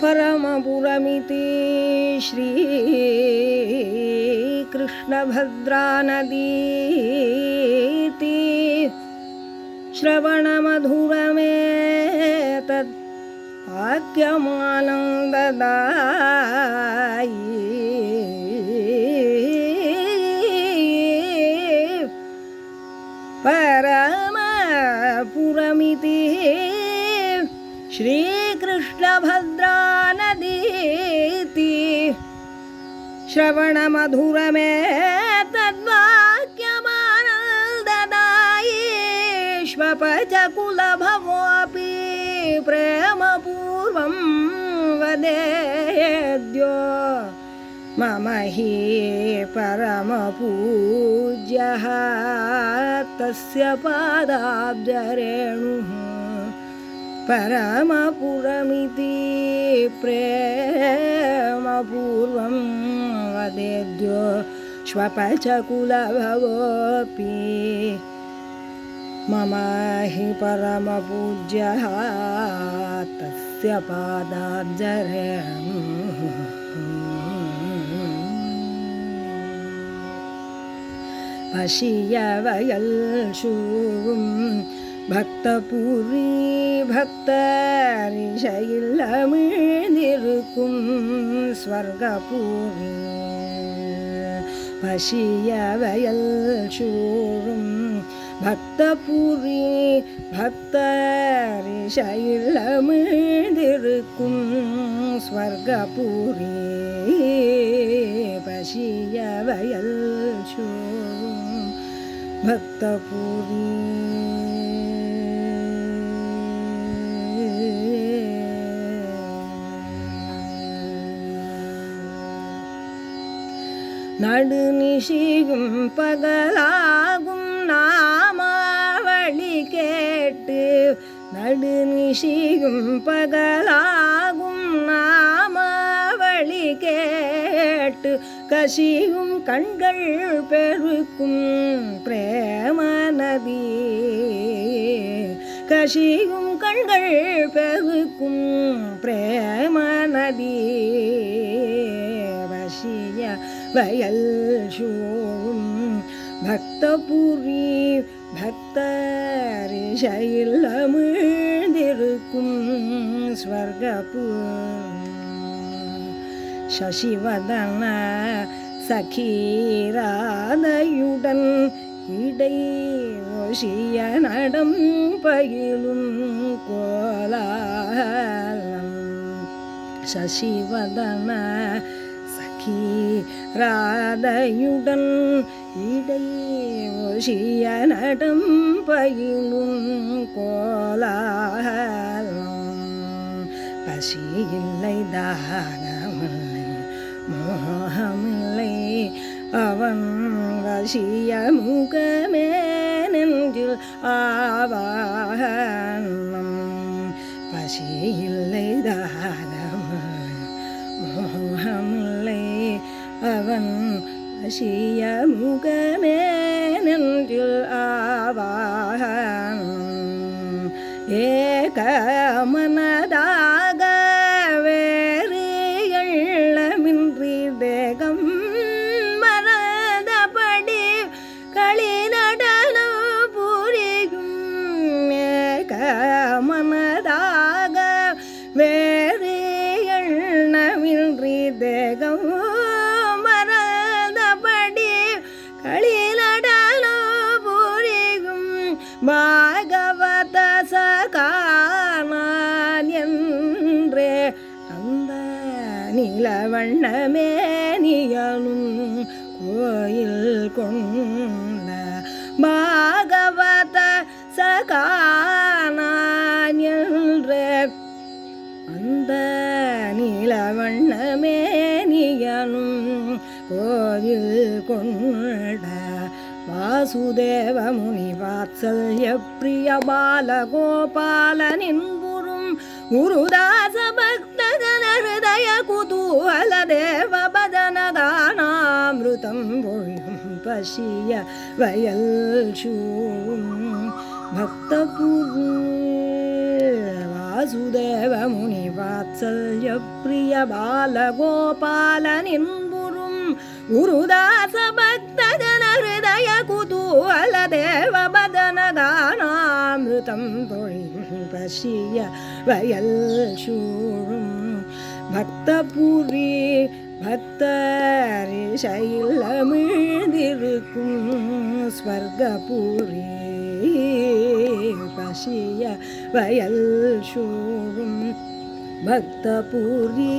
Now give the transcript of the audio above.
परमपुरमिति श्रीकृष्णभद्रानदीति श्रवणमधुरमेतत् वाक्यमानन्ददायी परमपुरमिति श्रीकृष्णभद्रानदीति श्रवणमधुरमेतद्वाक्यमानन्ददायी श्वपचकुलभवोऽपि प्रेमपूर्वं वदेद्यो मम हि परमपूज्यः तस्य पादाब्जरेणुः परमपुरमिति प्रेमपूर्वं वदेद्यो श्वपचकुलभवोऽपि मम हि परमपूज्यः तस्य पादाब्जरेणुः பசியவயல் சூழும் பக்தபூரி பக்தரிஷையில் அமிழ்ந்திருக்கும் ஸ்வர்கபூரி பசியவயல் சூழும் பக்தபூரி பக்தரிஷையில் அமிழ்ந்திருக்கும் ஸ்வர்கபூரி பசியவயல் சூழும் பக்தபூரி நடுநிசியும் பகலாகும் நாமாவளி கேட்டு நடுநிசியும் பகலாகும் நாமாவளி கேட்டு கசியும் கண்கள் பெருக்கும் பிரேம நதி கசியும் கண்கள் பெருக்கும் பிரேம நதி வசிய வயல் சூழும் பக்தபூரி பக்தரிஷையில் அமிழ்ந்திருக்கும் ஸ்வர்கபூரி சசிவதன சகீராதையுடன் இடை ஒசிய நடம் பயிலும் கோலாலம் சசிவதன சகீராதையுடன் இடை ஒசிய நடம் பயிலும் கோலாலம் பசியில்லை தாகமில்லை மோகமில்லை அவன் வசிய முகமே நெஞ்சில் ஆவாகனம் பசியில்லை தாகமில்லை மோகமில்லை அவன் வசிய முகமே நெஞ்சில் ஆவாகனம் ஏகமனதாக வேறு எண்ணமின்றி தேகம் மனதபடி களிநடனம் புரியும் ஏகமனதாக வேறு எண்ணமின்றி தேகம் மனதபடி களிநடனம் புரியும் பாகவத சகானான் என்றே அந்த நிலவண்ணமேனியனும் கோயில் கொண்ட பாகவத சகானான் என்றே அந்த நிலவண்ணமேனியனும் கோயில் கொண்ட வாசுதேவ முனி வாத்சல்ய பிரிய பாலகோபாலனின் குரும் குருதாச பக்தஜன ஹிருதய குதூஹல தேவ பஜனகானாமிருதம் பொழியும் பசிய வயல் சூழும் பக்தபூர் வாசுதேவ முனி வாத்சல்ய பிரிய பாலகோபாலனின் புரும் குருதாச பக்தஜன ஹிருதய குதூஹல தேவபதன கானாமிருதம் பொழில் பசிய வயல் சூழும் பக்தபுரி பக்தரிசைலமிழ்ந்திருக்கும் ஸ்வர்கபுரி பசிய வயல் சூழும் பக்தபுரி